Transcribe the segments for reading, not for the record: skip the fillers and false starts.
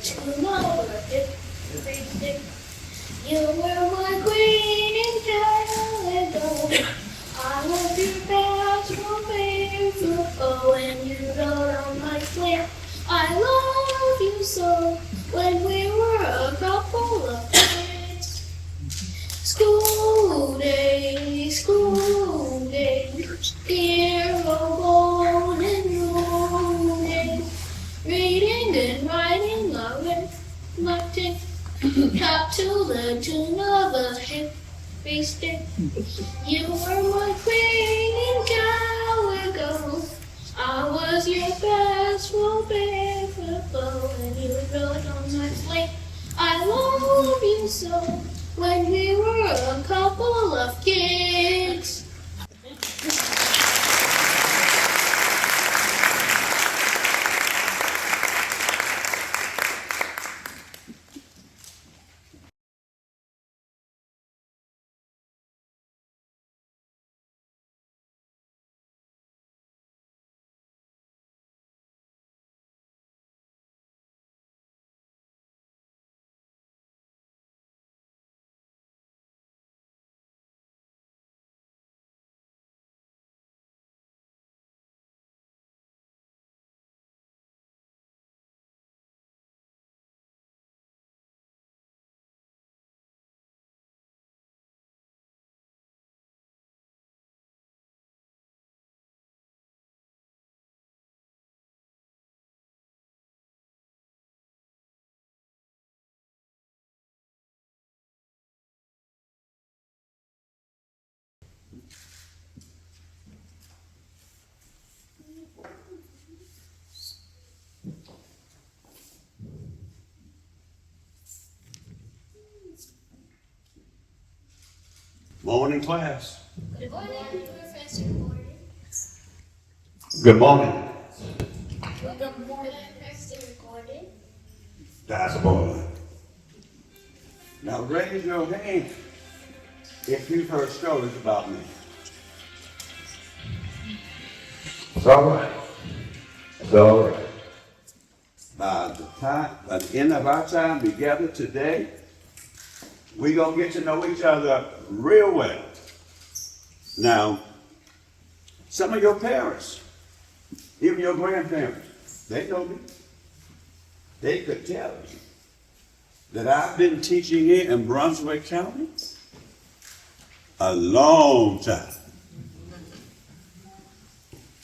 tune of a hip stick. You were my queen in Calico. I was your bachelor beautiful when you rode on my sleigh. I love you so when we were a couple of kids. School days, dear old golden rule days. Reading and writing, loving, nothing. Cut to the tune of a hip stick. You were my queen in Calico. I was your best beautiful when you rode on my sleigh. I love you so when we were a couple of kids. Morning, class. Good morning, Professor Gordon. Good morning. Good morning, Professor Gordon. That's a boy. Now raise your hand if you've heard stories about me. It's all right. It's all right. By the end of our time together today, we're going to get to know each other real well. Now, some of your parents, even your grandparents, they know me. They could tell you that I've been teaching here in Brunswick County a long time.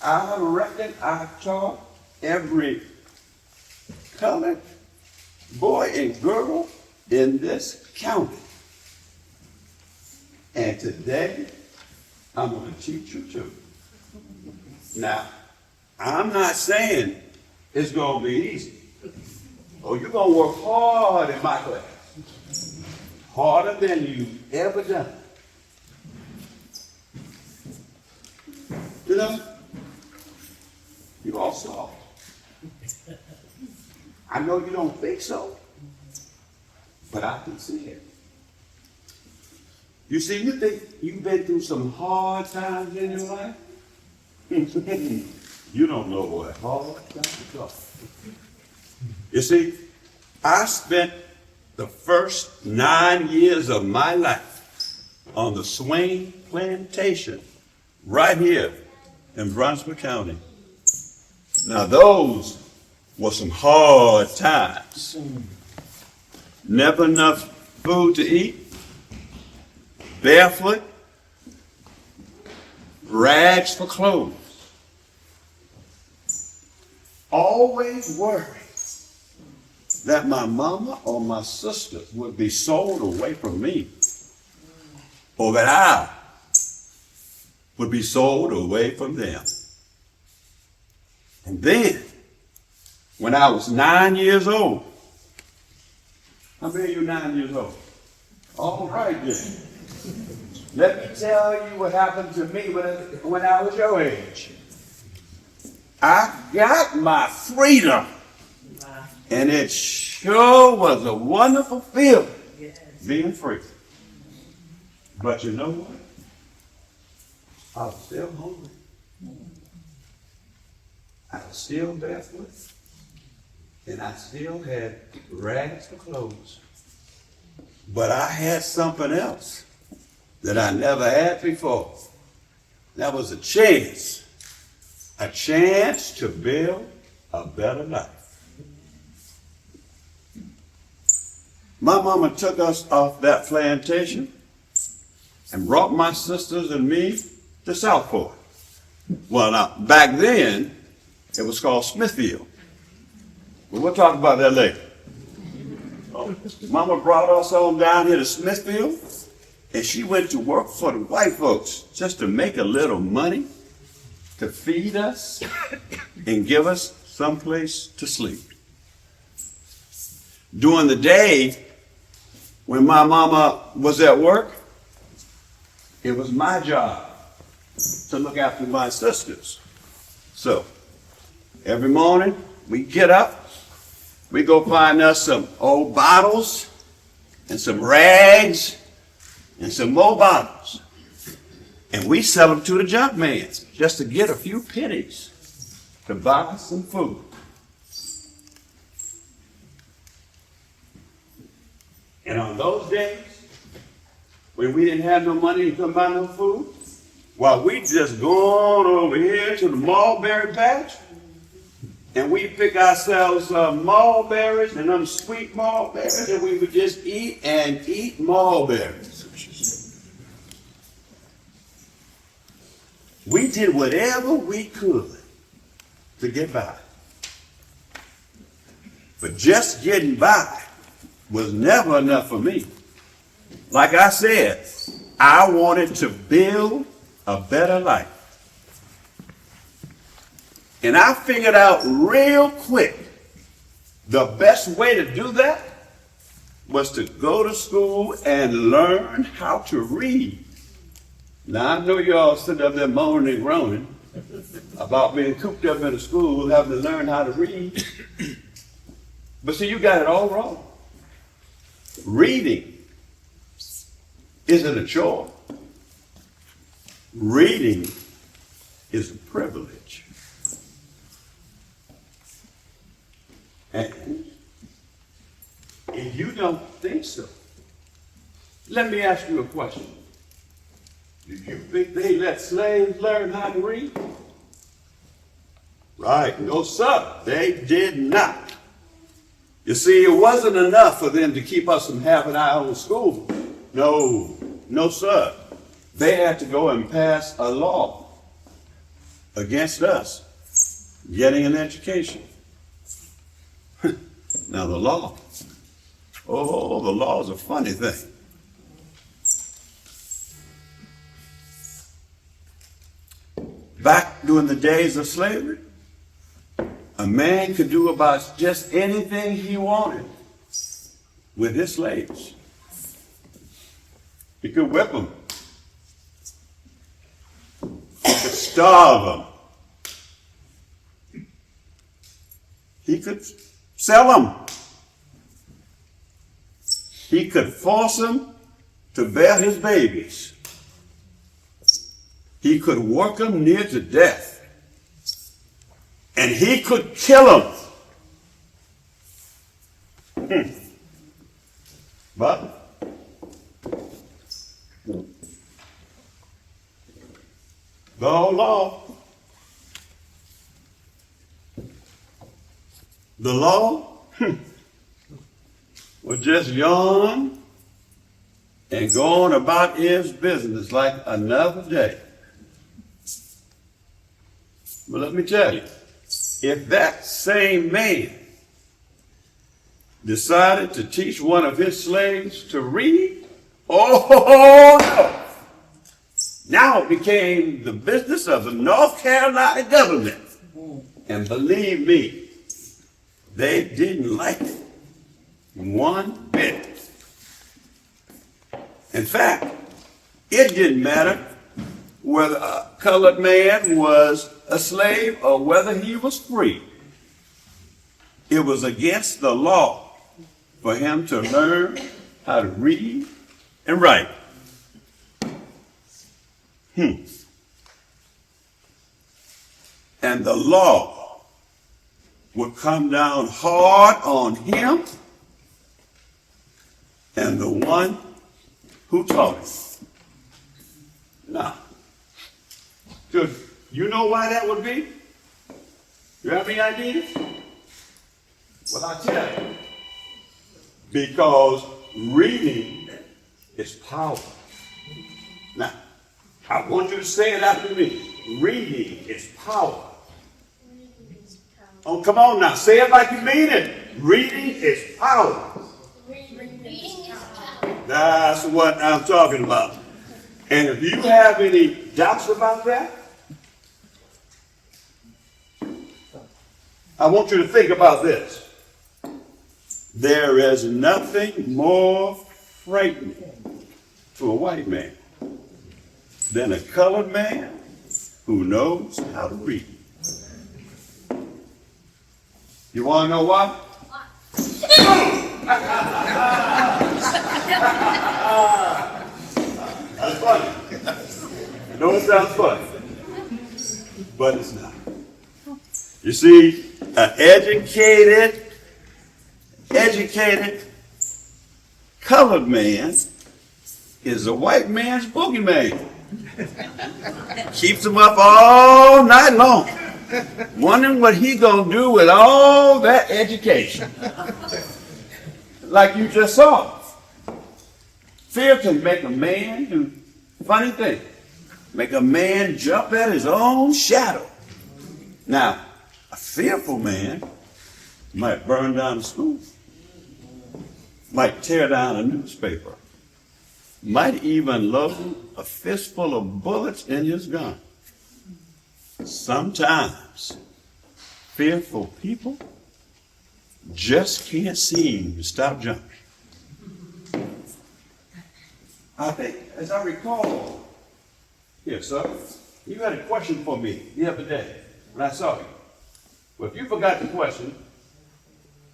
I reckon I've taught every colored boy and girl in this county. And today, I'm going to teach you too. Now, I'm not saying it's going to be easy. Oh, you're going to work hard in my class. Harder than you've ever done. You know, you all saw it. I know you don't think so, but I can see it. You see, you think you've been through some hard times in your life? You don't know what hard times are. You see, I spent the first 9 years of my life on the Swain Plantation right here in Brunswick County. Now those were some hard times. Never enough food to eat, barefoot, rags for clothes. Always worried that my mama or my sister would be sold away from me, or that I would be sold away from them. And then, when I was 9 years old, how many of you 9 years old? All right then. Let me tell you what happened to me when I was your age. I got my freedom. And it sure was a wonderful feeling, being free. But you know what? I was still hungry. I was still barefoot. and I still had rags for clothes. But I had something else that I never had before. That was a chance to build a better life. My mama took us off that plantation and brought my sisters and me to Southport. Well, now, back then, it was called Smithfield. But we'll talk about that later. Mama brought us on down here to Smithfield, and she went to work for the white folks just to make a little money to feed us and give us someplace to sleep. During the day, when my mama was at work, it was my job to look after my sisters. So, every morning, we get up, we go find us some old bottles and some rags and some more bottles. And we sell them to the junk man just to get a few pennies to buy some food. And on those days, when we didn't have no money to come buy no food, well, we just gone over here to the mulberry patch, and we pick ourselves mulberries and them sweet mulberries, and we would just eat and eat mulberries. We did whatever we could to get by. But just getting by was never enough for me. Like I said, I wanted to build a better life. And I figured out real quick the best way to do that was to go to school and learn how to read. Now, I know y'all sitting up there moaning and groaning about being cooped up in a school, having to learn how to read. But see, you got it all wrong. Reading isn't a chore. Reading is a privilege. And if you don't think so, let me ask you a question. Do you think they let slaves learn how to read? Right, no sir, they did not. You see, it wasn't enough for them to keep us from having our own school. No sir. They had to go and pass a law against us getting an education. Now the law is a funny thing. Back during the days of slavery, a man could do about just anything he wanted with his slaves. He could whip them. He could starve them. He could sell them. He could force them to bear his babies. He could work them near to death. And he could kill them. But the law was just yawn and go on about his business like another day. But let me tell you, if that same man decided to teach one of his slaves to read, oh no! Now it became the business of the North Carolina government. And believe me, they didn't like it one bit. In fact, it didn't matter whether a colored man was a slave or whether he was free. It was against the law for him to learn how to read and write. And the law would come down hard on him and the one who taught him. Now, you know why that would be? You have any ideas? Well, I tell you. Because reading is power. Now, I want you to say it after me. Reading is power. Oh, come on now. Say it like you mean it. Reading is power. That's what I'm talking about. And if you have any doubts about that, I want you to think about this. There is nothing more frightening to a white man than a colored man who knows how to read. You want to know why? That's funny. I know it sounds funny, but it's not. You see, an educated colored man is a white man's boogeyman. Keeps him up all night long, wondering what he gonna do with all that education. Like you just saw. Fear can make a man do funny things. Make a man jump at his own shadow. Now, a fearful man might burn down the school, might tear down a newspaper, might even load a fistful of bullets in his gun. Sometimes fearful people just can't seem to stop jumping. I think, as I recall, yes, sir, you had a question for me the other day when I saw you. Well, if you forgot the question,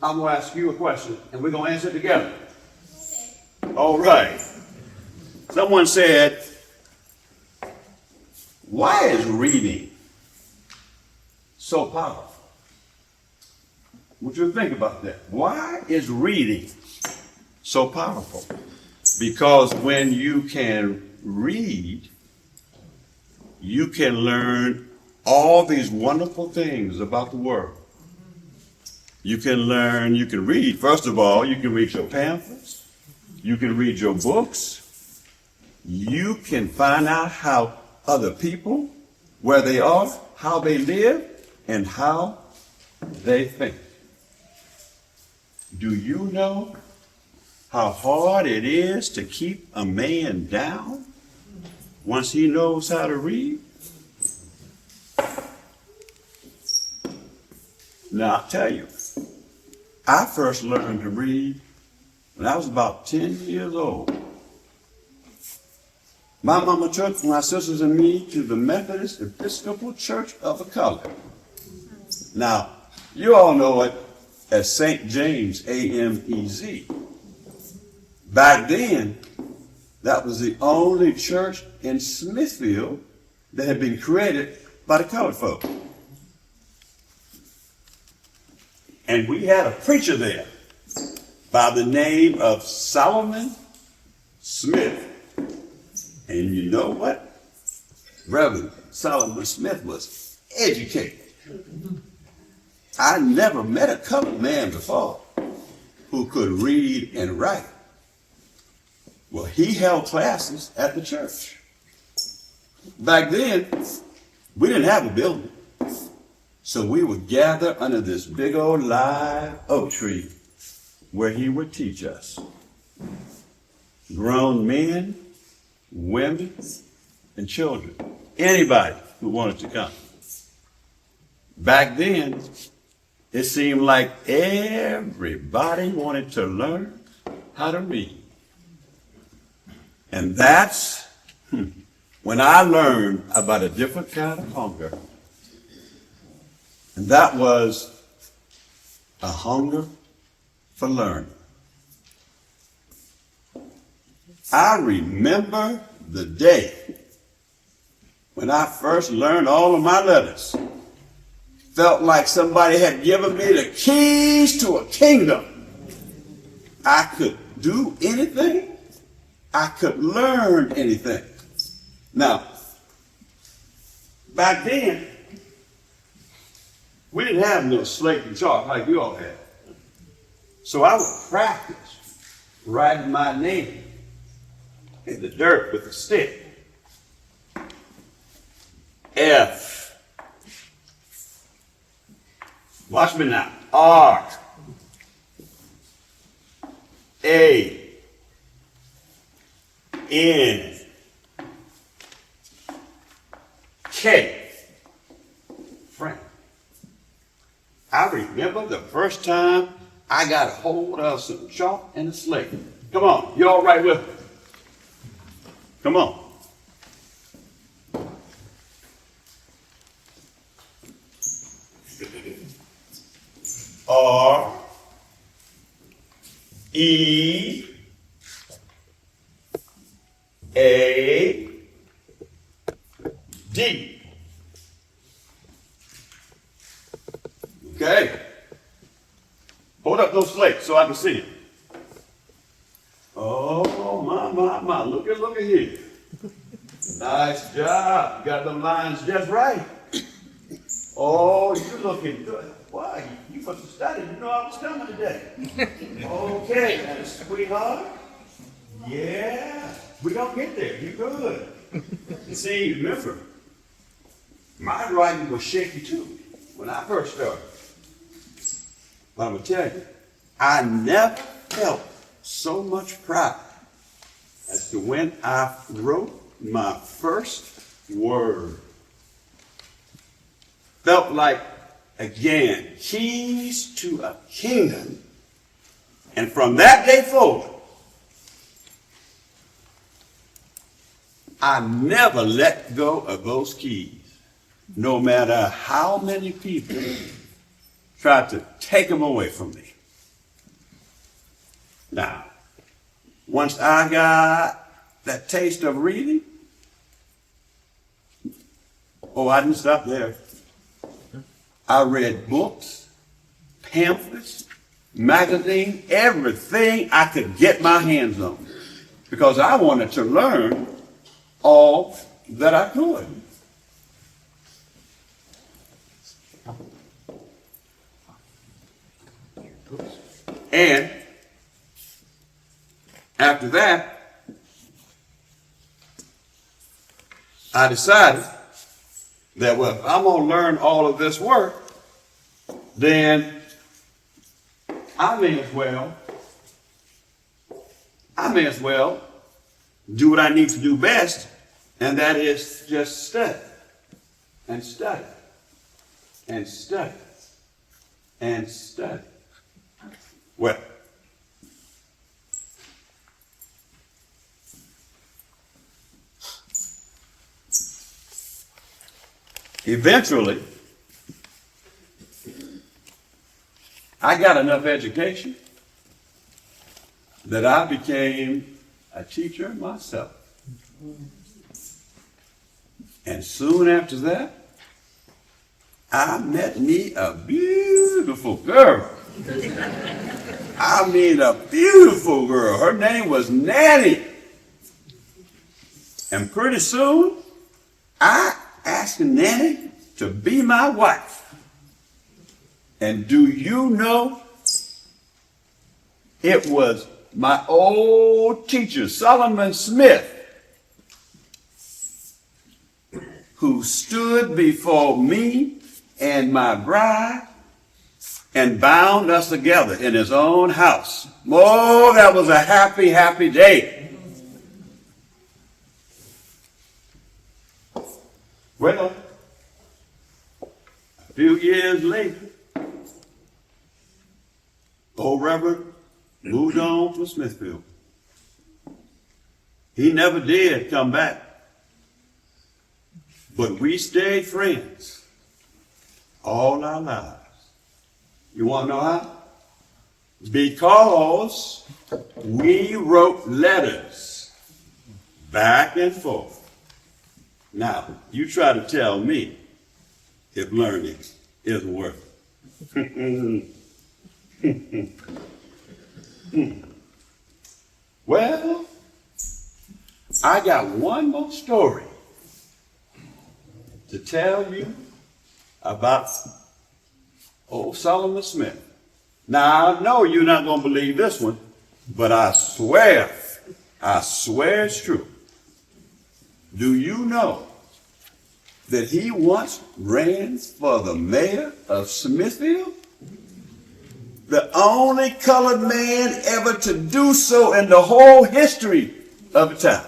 I'm going to ask you a question, and we're going to answer it together. Okay. All right. Someone said, why is reading so powerful? I want you to think about that. Why is reading so powerful? Because when you can read, you can learn all these wonderful things about the world. You can learn, you can read. First of all, you can read your pamphlets. You can read your books. You can find out how other people, where they are, how they live, and how they think. Do you know how hard it is to keep a man down once he knows how to read? Now, I'll tell you, I first learned to read when I was about 10 years old. My mama took my sisters and me to the Methodist Episcopal Church of the Color. Now, you all know it as St. James AMEZ. Back then, that was the only church in Smithfield that had been created by the colored folk. And we had a preacher there by the name of Solomon Smith. And you know what? Reverend Solomon Smith was educated. I never met a colored man before who could read and write. Well, he held classes at the church. Back then, we didn't have a building. So we would gather under this big old live oak tree where he would teach us. Grown men, women, and children. Anybody who wanted to come. Back then, it seemed like everybody wanted to learn how to read. And that's when I learned about a different kind of hunger. And that was a hunger for learning. I remember the day when I first learned all of my letters. felt like somebody had given me the keys to a kingdom. I could do anything. I could learn anything. Now, back then, we didn't have no slate and chalk like you all had. So I would practice writing my name in the dirt with a stick. F. Watch me now. R. A. N. K. Frank. I remember the first time I got a hold of some chalk and a slate. Come on, you all right with me? Come on. R. E. A. D. Okay. Hold up those slates so I can see it. Oh, my. Look at here. Nice job. You got the lines just right. Oh, you're looking good. Why? You must have studied. You know I was coming today. Okay, now, sweetheart. Yeah. We're going to get there. You're good. See, remember, my writing was shaky too when I first started. But I'm going to tell you, I never felt so much pride as to when I wrote my first word. Felt like, again, keys to a kingdom. And from that day forward, I never let go of those keys, no matter how many people tried to take them away from me. Now, once I got that taste of reading, I didn't stop there. I read books, pamphlets, magazines, everything I could get my hands on, because I wanted to learn all that I could. And after that, I decided that, well, if I'm going to learn all of this work, then I may as well do what I need to do best, and that is just study and study and study and study. Well, eventually, I got enough education that I became a teacher myself. And soon after that, I met me a beautiful girl. I mean, a beautiful girl. Her name was Nanny. And pretty soon, I asked Nanny to be my wife. And do you know, it was my old teacher, Solomon Smith, who stood before me and my bride and bound us together in his own house. Oh, that was a happy, happy day. Well, a few years later, old Reverend moved on to Smithfield. He never did come back. But we stayed friends all our lives. You want to know how? Because we wrote letters back and forth. Now, you try to tell me if learning isn't worth it. Well, I got one more story to tell you about old Solomon Smith. Now, I know you're not going to believe this one, but I swear it's true. Do you know that he once ran for the mayor of Smithfield? The only colored man ever to do so in the whole history of the town.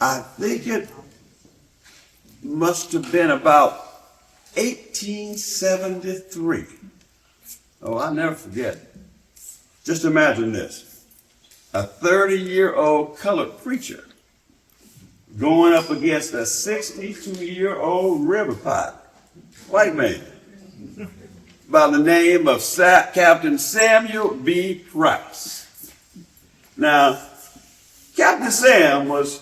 I think it must have been about 1873. Oh, I'll never forget. Just imagine this. A 30-year-old colored preacher going up against a 62-year-old river pilot, white man, by the name of Captain Samuel B. Price. Now, Captain Sam was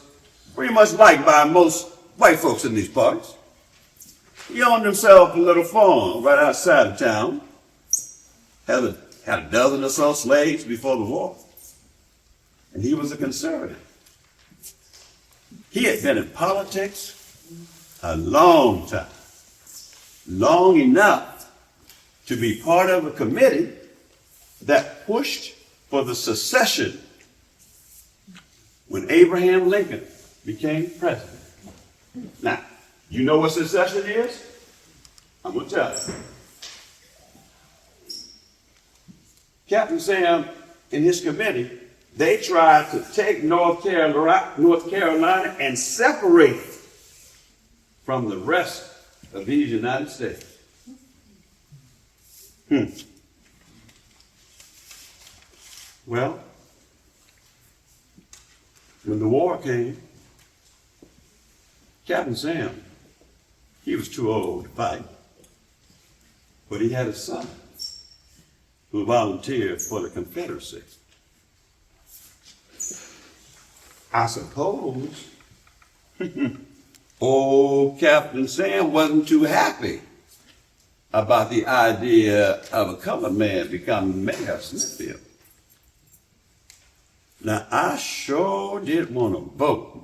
pretty much liked by most white folks in these parts. He owned himself a little farm right outside of town. Had a dozen or so slaves before the war. And he was a conservative. He had been in politics a long time. Long enough to be part of a committee that pushed for the secession when Abraham Lincoln became president. Now, you know what secession is? I'm going to tell you. Captain Sam and his committee, they tried to take North Carolina and separate it from the rest of these United States. Well, when the war came, Captain Sam, he was too old to fight, but he had a son who volunteered for the Confederacy. I suppose old Captain Sam wasn't too happy about the idea of a colored man becoming mayor of Smithfield. Now, I sure did want to vote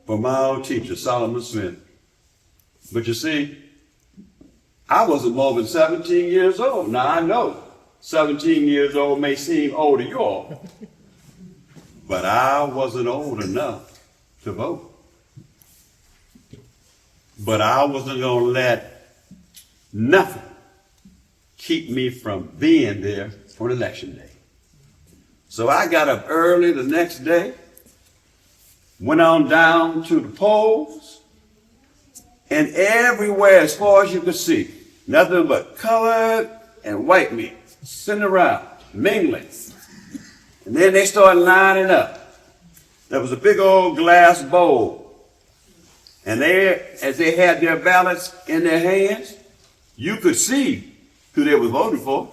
for my old teacher, Solomon Smith. But you see, I wasn't more than 17 years old. Now, I know 17 years old may seem old to you all, but I wasn't old enough to vote. But I wasn't going to let nothing keep me from being there on election day. So I got up early the next day, went on down to the polls, and everywhere as far as you could see, nothing but colored and white men sitting around, mingling. And then they started lining up. There was a big old glass bowl. And there, as they had their ballots in their hands, you could see who they were voting for.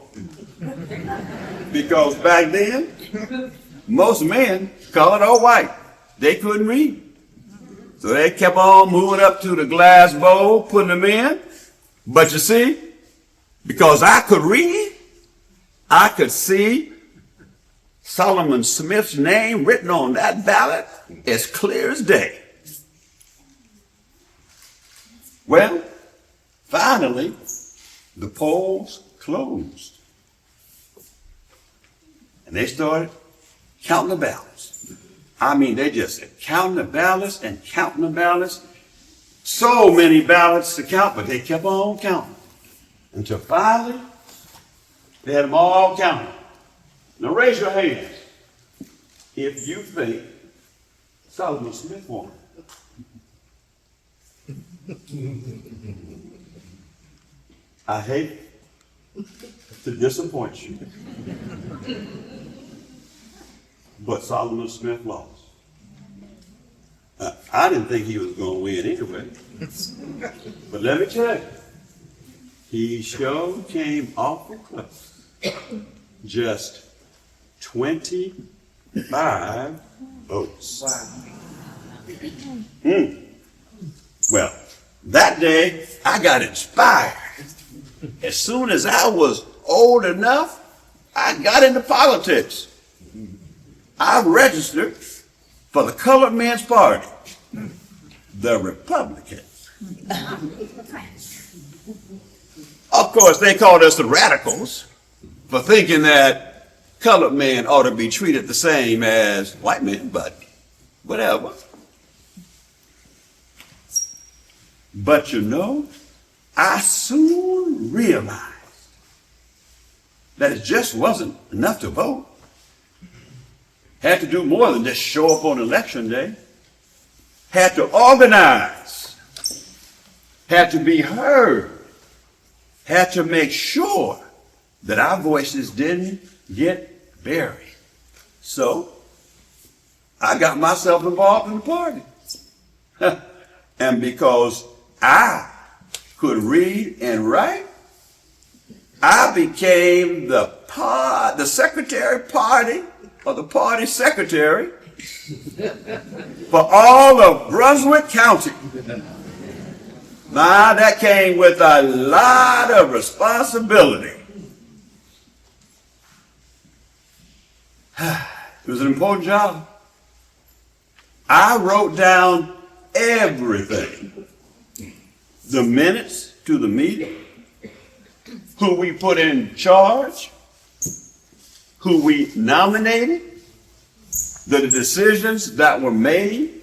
Because back then, most men, colored or white, they couldn't read. So they kept on moving up to the glass bowl, putting them in. But you see, because I could read, I could see Solomon Smith's name written on that ballot as clear as day. Well, finally, the polls closed. And they started counting the ballots. I mean, they just counting the ballots and counting the ballots. So many ballots to count, but they kept on counting. Until finally, they had them all counted. Now raise your hands if you think Solomon Smith won. I hate to disappoint you, but Solomon Smith lost. I didn't think he was going to win anyway, but let me tell you, he sure came awful close. Just 25 votes. Wow. Well, That day, I got inspired. As soon as I was old enough, I got into politics. I registered for the Colored Men's Party, the Republicans. Of course, they called us the radicals for thinking that colored men ought to be treated the same as white men, but whatever. But you know, I soon realized that it just wasn't enough to vote. Had to do more than just show up on election day. Had to organize. Had to be heard. Had to make sure that our voices didn't get buried. So, I got myself involved in the party. And because I could read and write, I became the secretary party, or the party secretary, for all of Brunswick County. Now, that came with a lot of responsibility. It was an important job. I wrote down everything. The minutes to the meeting, who we put in charge, who we nominated, the decisions that were made,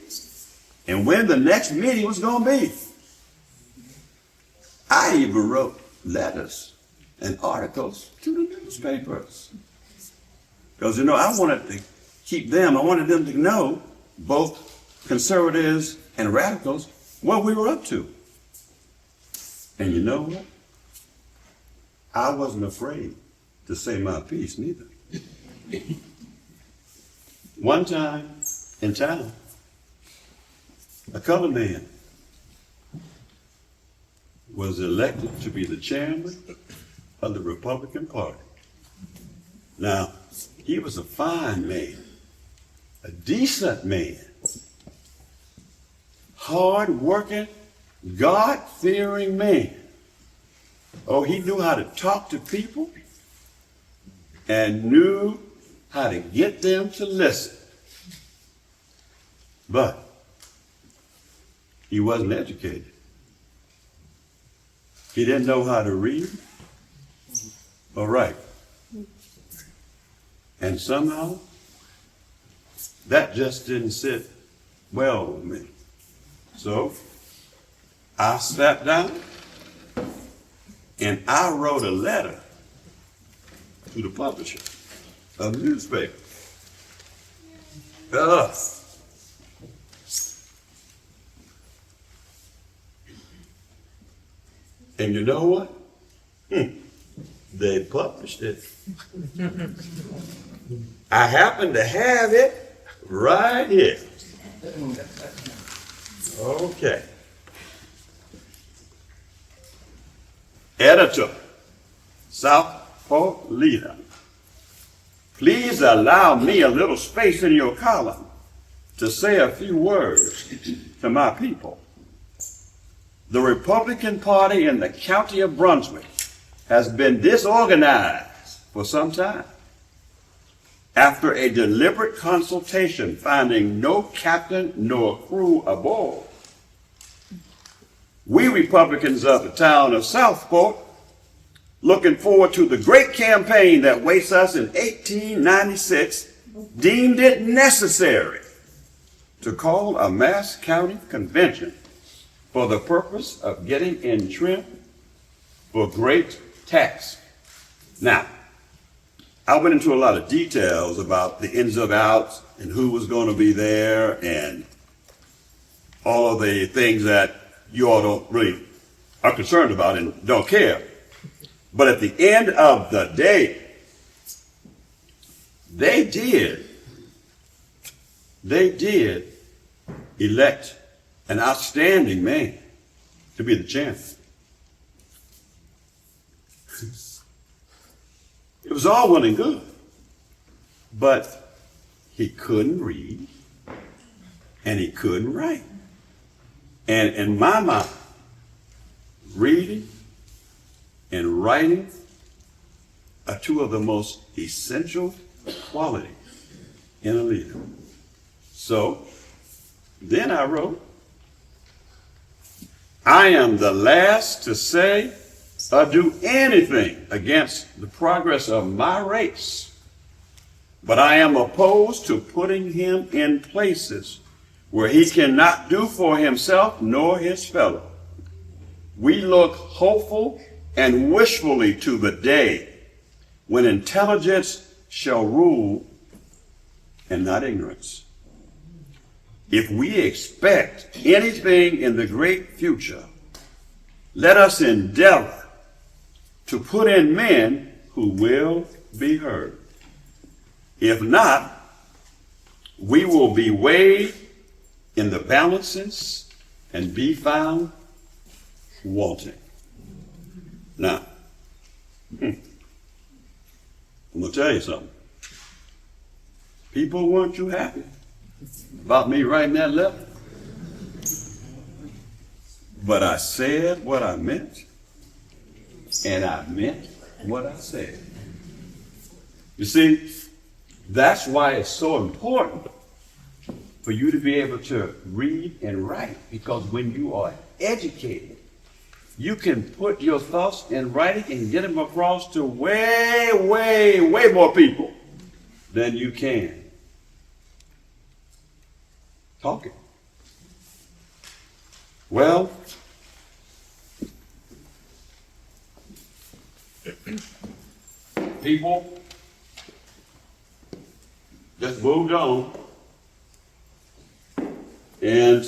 and when the next meeting was going to be. I even wrote letters and articles to the newspapers. Because, you know, I wanted to keep them, I wanted them to know, both conservatives and radicals, what we were up to. And you know what? I wasn't afraid to say my piece neither. One time in town, a colored man was elected to be the chairman of the Republican Party. Now, he was a fine man, a decent man, hard-working, God-fearing man. Oh, he knew how to talk to people and knew how to get them to listen. But he wasn't educated. He didn't know how to read or write. And somehow, that just didn't sit well with me. So, I sat down and I wrote a letter to the publisher of the newspaper. And you know what? They published it. I happen to have it right here. Okay. Editor, Southport leader, please allow me a little space in your column to say a few words to my people. The Republican Party in the county of Brunswick has been disorganized for some time. After a deliberate consultation finding no captain nor crew aboard, we Republicans of the town of Southport, looking forward to the great campaign that waits us in 1896, deemed it necessary to call a mass county convention for the purpose of getting in trim for great task. Now, I went into a lot of details about the ins and outs and who was going to be there and all of the things that you all don't really are concerned about and don't care. But at the end of the day, they did elect an outstanding man to be the chairman. It was all well and good, but he couldn't read and he couldn't write. And in my mind, Reading and writing are two of the most essential qualities in a leader. So then I wrote, I am the last to say or do anything against the progress of my race, but I am opposed to putting him in places where he cannot do for himself nor his fellow. We look hopeful and wishfully to the day when intelligence shall rule and not ignorance. If we expect anything in the great future, let us endeavor to put in men who will be heard. If not, we will be weighed in the balances and be found wanting. Now, I'm going to tell you something. People weren't too happy about me writing that letter. But I said what I meant, and I meant what I said. You see, that's why it's so important for you to be able to read and write, because when you are educated, you can put your thoughts in writing and get them across to way, way, way more people than you can talking. Well, people just moved on, and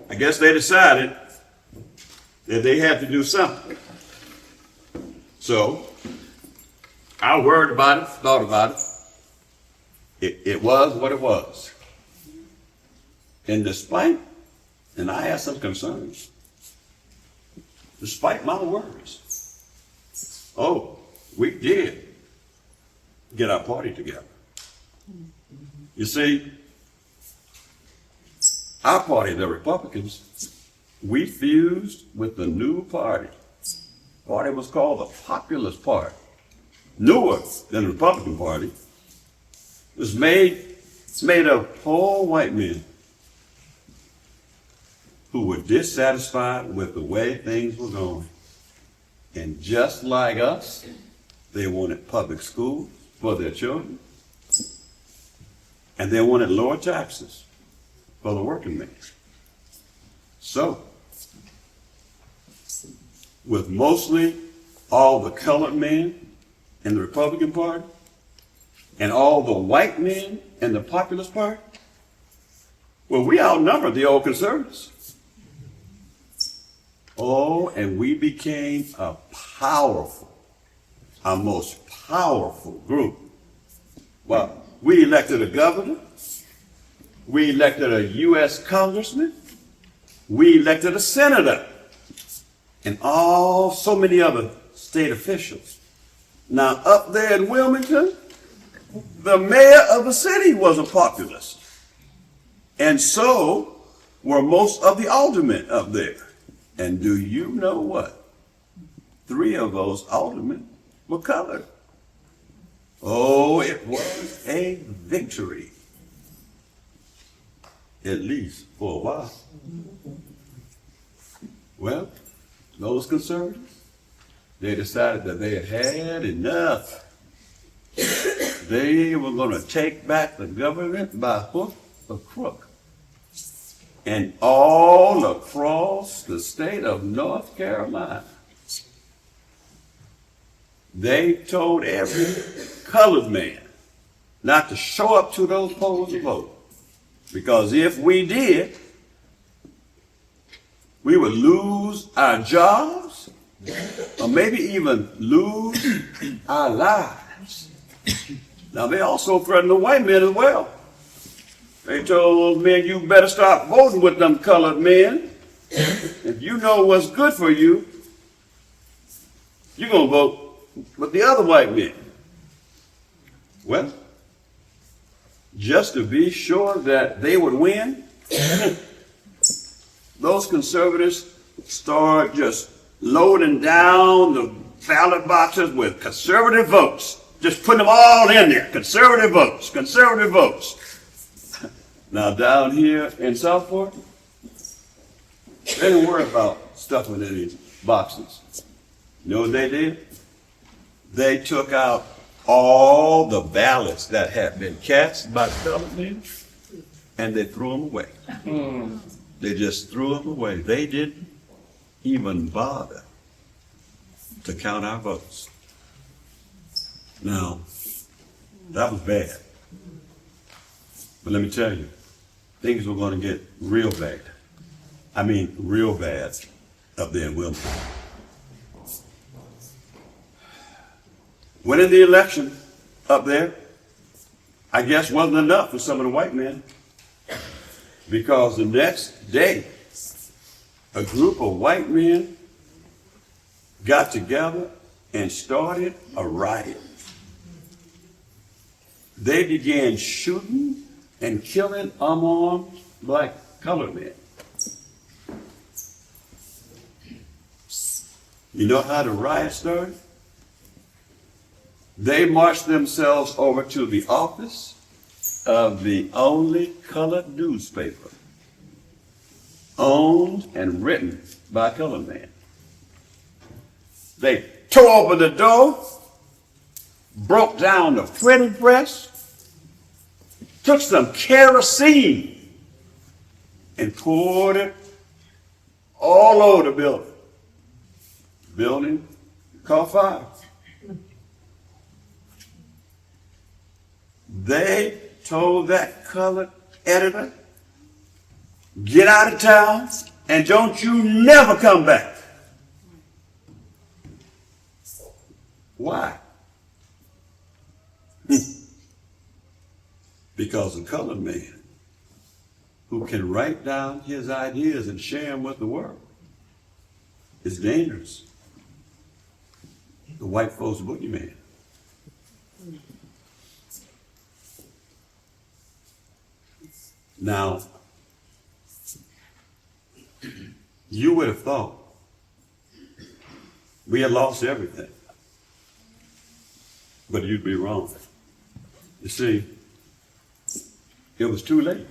I guess they decided that they had to do something. So I worried about it, thought about it. It was what it was. And despite, and I had some concerns, despite my worries, oh, we did get our party together. You see, our party, the Republicans, we fused with the new party. The party was called the Populist Party. Newer than the Republican Party. It's made of poor white men who were dissatisfied with the way things were going. And just like us, they wanted public schools for their children. And they wanted lower taxes for the working man. So, with mostly all the colored men in the Republican Party and all the white men in the Populist Party, well, we outnumbered the old conservatives. Oh, and we became a most powerful group. Well, we elected a governor. We elected a U.S. congressman. We elected a senator. And so many other state officials. Now, up there in Wilmington, the mayor of the city was a populist. And so were most of the aldermen up there. And do you know what? 3 of those aldermen were colored. Oh, it was a victory. At least for a while. Well, those conservatives, they decided that they had enough. They were going to take back the government by hook or crook. And all across the state of North Carolina, they told every colored man not to show up to those polls to vote. Because if we did, we would lose our jobs, or maybe even lose our lives. Now, they also threatened the white men as well. They told those men, you better stop voting with them colored men. If you know what's good for you, you're going to vote with the other white men. Well, just to be sure that they would win, those conservatives start just loading down the ballot boxes with conservative votes. Just putting them all in there. Conservative votes, conservative votes. Now down here in Southport, they didn't worry about stuffing in these boxes. You know what they did? They took out all the ballots that had been cast by the colored men, and they threw them away. They just threw them away. They didn't even bother to count our votes. Now, that was bad. But let me tell you, things were going to get real bad. I mean, real bad up there in Wilmington. Winning the election up there, I guess, wasn't enough for some of the white men, because the next day, a group of white men got together and started a riot. They began shooting and killing unarmed black colored men. You know how the riot started? They marched themselves over to the office of the only colored newspaper owned and written by a colored man. They tore open the door, broke down the printing press, took some kerosene and poured it all over the building. The building caught fire. They told that colored editor, get out of town and don't you never come back. Why? Because a colored man who can write down his ideas and share them with the world is dangerous. The white folks boogeyman. Now, you would have thought we had lost everything, but you'd be wrong. You see, it was too late.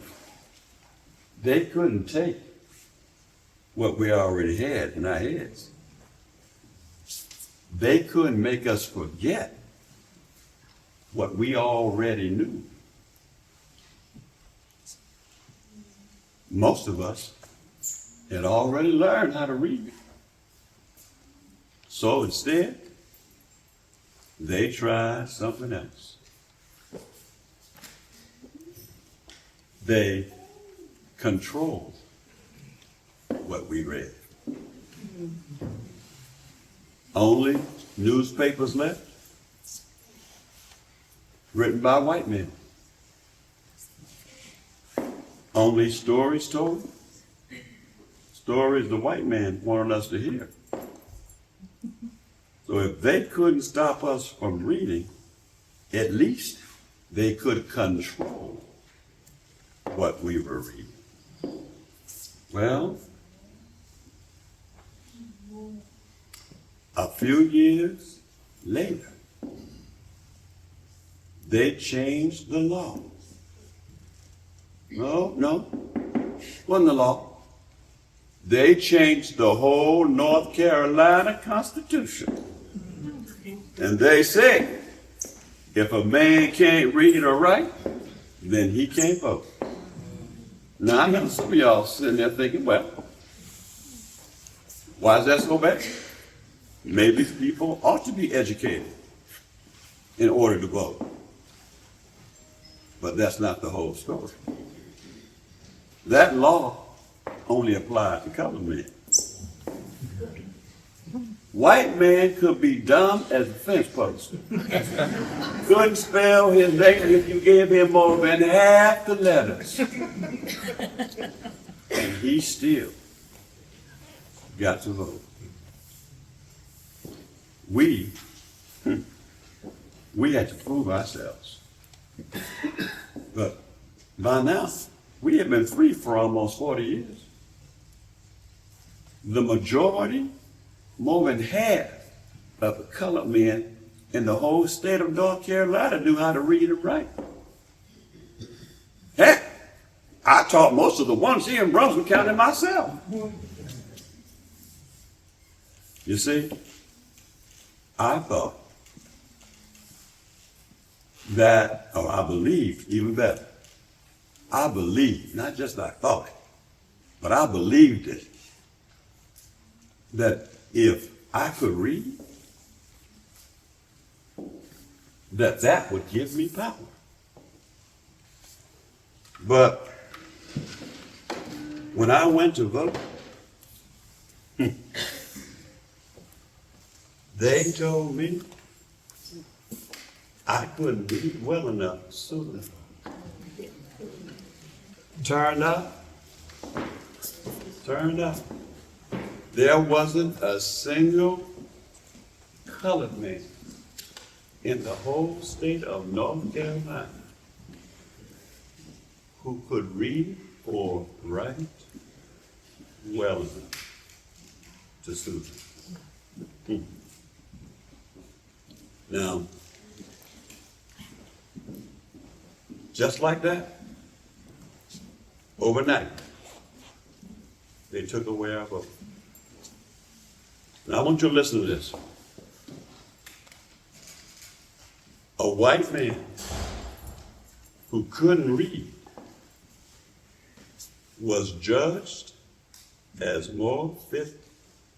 They couldn't take what we already had in our heads. They couldn't make us forget what we already knew. Most of us had already learned how to read. So instead, they tried something else. They controlled what we read. Only newspapers left, written by white men. Only stories told, stories the white man wanted us to hear. So if they couldn't stop us from reading, at least they could control what we were reading. Well, a few years later, they changed the law. No, wasn't the law. They changed the whole North Carolina Constitution. And they say, if a man can't read or write, then he can't vote. Now, I know some of y'all sitting there thinking, well, why is that so bad? Maybe people ought to be educated in order to vote. But that's not the whole story. That law only applied to colored men. White man could be dumb as a fence post. Couldn't spell his name if you gave him more than half the letters. And he still got to vote. We had to prove ourselves. But by now, we have been free for almost 40 years. the majority, more than half of the colored men in the whole state of North Carolina knew how to read and write. Heck, I taught most of the ones here in Brunswick County myself. You see, I thought that, or I believed, even better, I believed, not just I thought it, but I believed it, that if I could read, that would give me power. But when I went to vote, they told me I couldn't read well enough soon enough. Turned out, there wasn't a single colored man in the whole state of North Carolina who could read or write well enough to suit me. Now, just like that, overnight, they took away our vote. Now I want you to listen to this. A white man who couldn't read was judged as more fit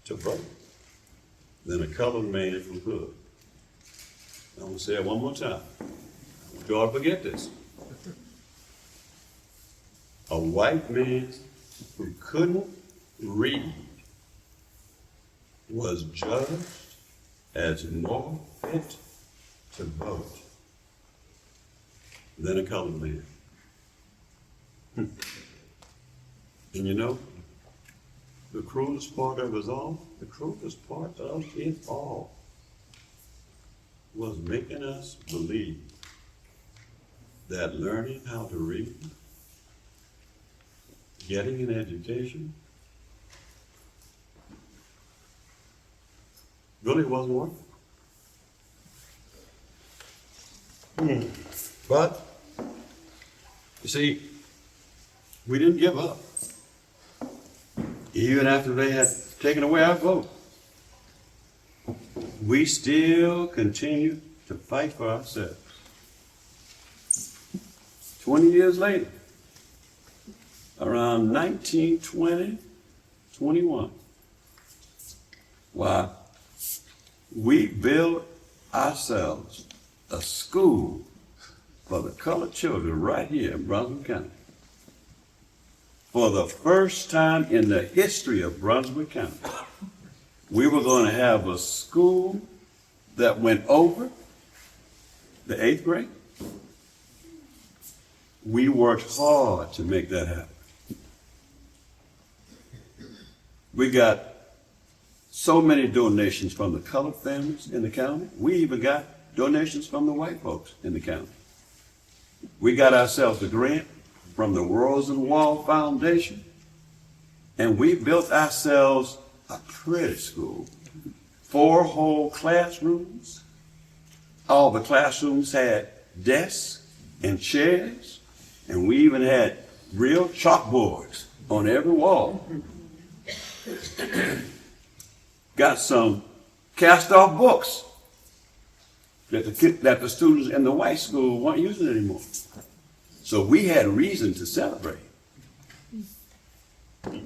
to vote than a colored man who could. I'm going to say it one more time. I want you all to forget this. A white man who couldn't read was judged as more fit to vote than a colored man. And you know, the cruelest part of it all, was making us believe that learning how to read, getting an education, really wasn't worth it. But, you see, we didn't give up. Even after they had taken away our vote, we still continue to fight for ourselves. 20 years later, around 1920, 21, why, we built ourselves a school for the colored children right here in Brunswick County. For the first time in the history of Brunswick County, we were going to have a school that went over the 8th grade. We worked hard to make that happen. We got so many donations from the colored families in the county. We even got donations from the white folks in the county. We got ourselves a grant from the Rosenwald Foundation, and we built ourselves a pretty school. 4 whole classrooms. All the classrooms had desks and chairs, and we even had real chalkboards on every wall. Got some cast-off books that the students in the white school weren't using anymore. So we had reason to celebrate. But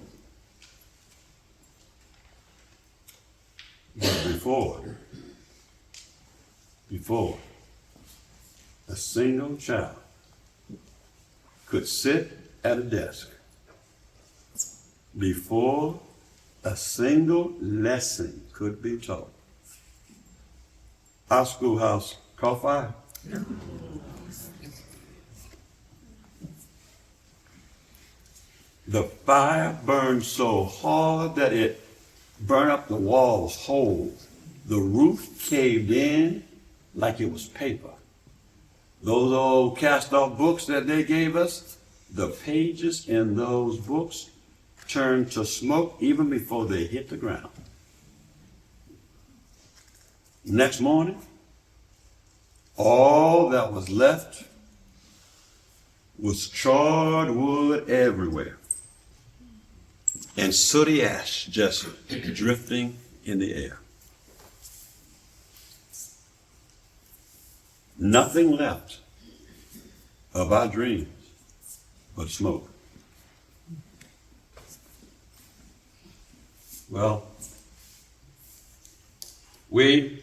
before a single child could sit at a desk, before a single lesson could be taught, our schoolhouse caught fire. The fire burned so hard that it burned up the walls whole. The roof caved in like it was paper. Those old cast-off books that they gave us, the pages in those books turned to smoke even before they hit the ground. Next morning, all that was left was charred wood everywhere and sooty ash just drifting in the air. Nothing left of our dreams but smoke. Well, we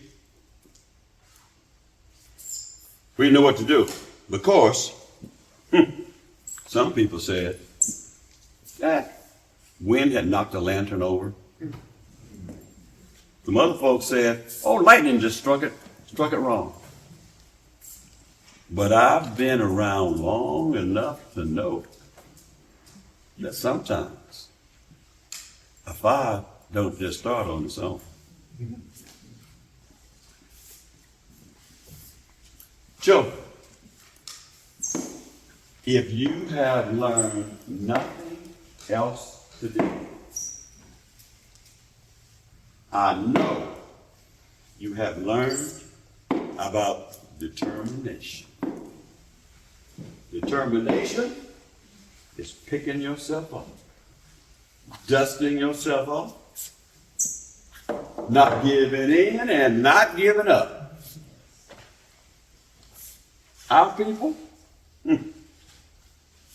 know what to do. Of course, some people said that wind had knocked the lantern over. Some other folks said, oh, lightning just struck it wrong. But I've been around long enough to know that sometimes a fire don't just start on its own. Children, if you have learned nothing else today, I know you have learned about determination. Determination is picking yourself up, dusting yourself off, not giving in and not giving up. Our people,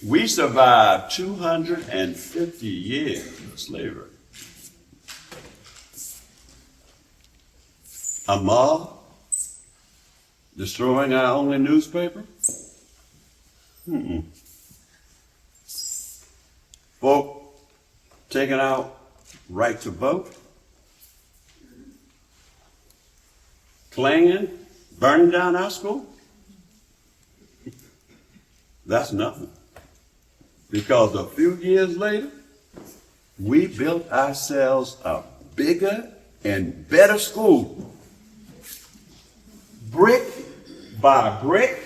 we survived 250 years of slavery. A mob destroying our only newspaper? Folk taking out right to vote? Clanging, burning down our school? That's nothing. Because a few years later, we built ourselves a bigger and better school. Brick by brick,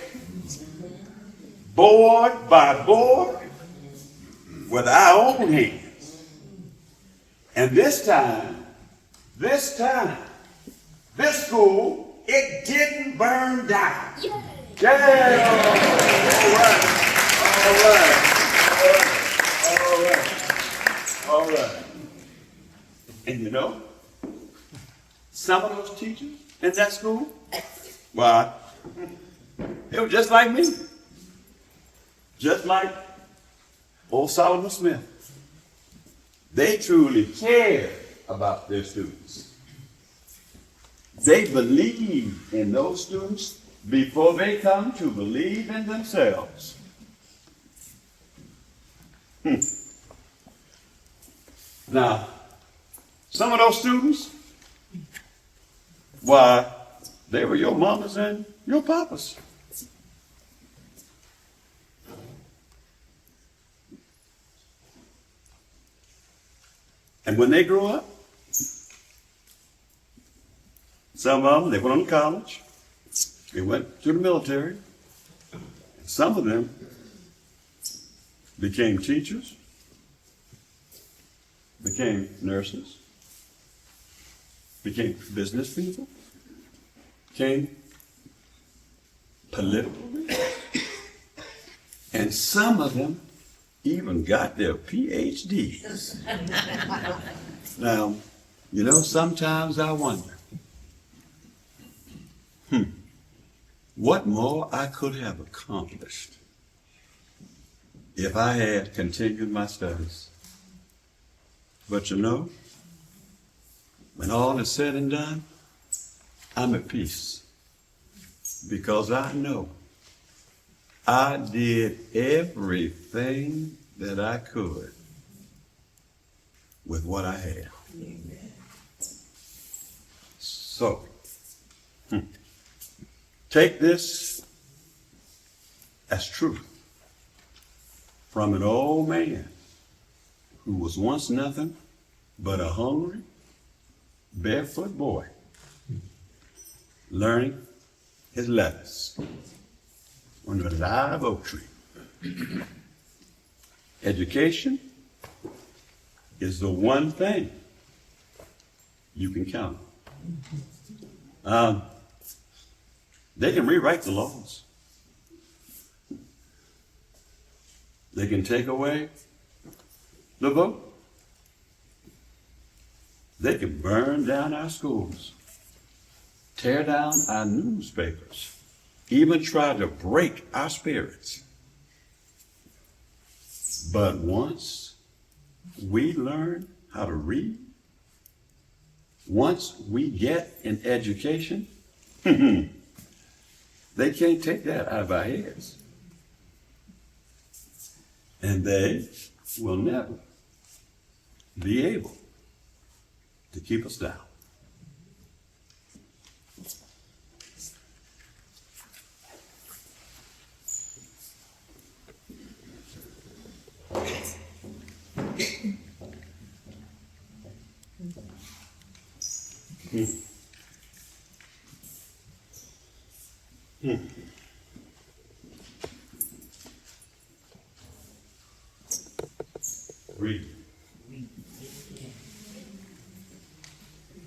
board by board, with our own hands. And this time, this school, it didn't burn down. Yeah! All right. And you know, some of those teachers in that school, why, they were just like me. Just like old Solomon Smith. They truly cared about their students. They believed in those students before they come to believe in themselves. Now, some of those students, why, they were your mamas and your papas. And when they grew up, some of them, they went on to college. They went to the military. And some of them became teachers, became nurses, became business people, became political leaders. And some of them even got their PhDs. Now, you know, sometimes I wonder, what more I could have accomplished if I had continued my studies. But you know, when all is said and done, I'm at peace because I know I did everything that I could with what I had. Amen. So, take this as truth from an old man who was once nothing but a hungry, barefoot boy learning his letters under a live oak tree. Education is the one thing you can count on. They can rewrite the laws. They can take away the vote. They can burn down our schools, tear down our newspapers, even try to break our spirits. But once we learn how to read, once we get an education, they can't take that out of our heads. And they will never be able to keep us down. Read.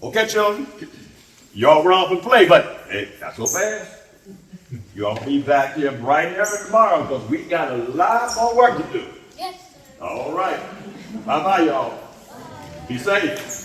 Okay, children, y'all run off and play, but hey, not so fast. Y'all be back here bright and early tomorrow because we got a lot more work to do. Yes, sir. All right. Bye-bye, y'all. Be safe.